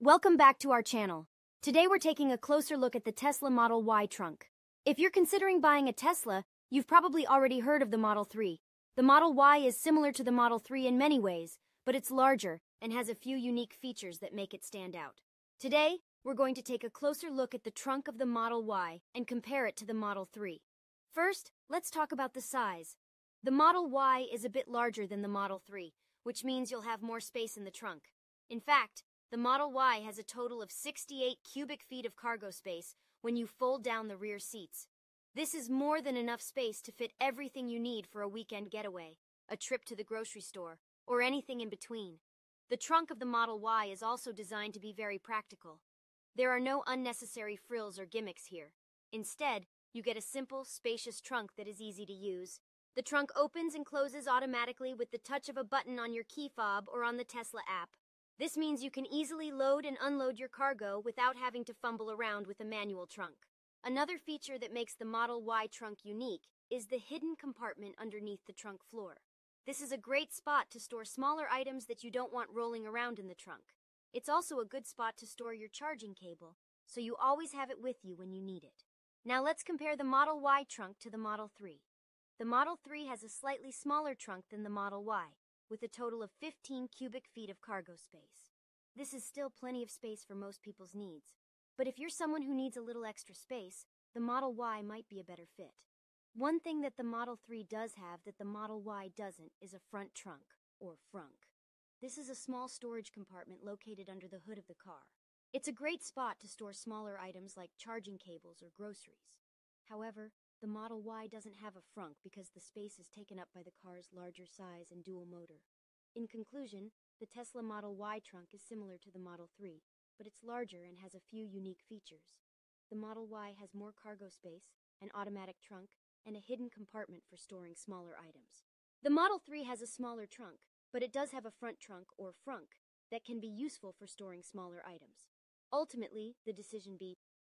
Welcome back to our channel. Today we're taking a closer look at the Tesla Model Y trunk. If you're considering buying a Tesla, you've probably already heard of the Model 3. The Model Y is similar to the Model 3 in many ways, but it's larger and has a few unique features that make it stand out. Today, we're going to take a closer look at the trunk of the Model Y and compare it to the Model 3. First, let's talk about the size. The Model Y is a bit larger than the Model 3, which means you'll have more space in the trunk. In fact, the Model Y has a total of 68 cubic feet of cargo space when you fold down the rear seats. This is more than enough space to fit everything you need for a weekend getaway, a trip to the grocery store, or anything in between. The trunk of the Model Y is also designed to be very practical. There are no unnecessary frills or gimmicks here. Instead, you get a simple, spacious trunk that is easy to use. The trunk opens and closes automatically with the touch of a button on your key fob or on the Tesla app. This means you can easily load and unload your cargo without having to fumble around with a manual trunk. Another feature that makes the Model Y trunk unique is the hidden compartment underneath the trunk floor. This is a great spot to store smaller items that you don't want rolling around in the trunk. It's also a good spot to store your charging cable, so you always have it with you when you need it. Now let's compare the Model Y trunk to the Model 3. The Model 3 has a slightly smaller trunk than the Model Y, with a total of 15 cubic feet of cargo space. This is still plenty of space for most people's needs, but if you're someone who needs a little extra space, the Model Y might be a better fit. One thing that the Model 3 does have that the Model Y doesn't is a front trunk, or frunk. This is a small storage compartment located under the hood of the car. It's a great spot to store smaller items like charging cables or groceries. However, the Model Y doesn't have a frunk because the space is taken up by the car's larger size and dual motor. In conclusion, the Tesla Model Y trunk is similar to the Model 3, but it's larger and has a few unique features. The Model Y has more cargo space, an automatic trunk, and a hidden compartment for storing smaller items. The Model 3 has a smaller trunk, but it does have a front trunk, or frunk, that can be useful for storing smaller items. Ultimately, the decision be,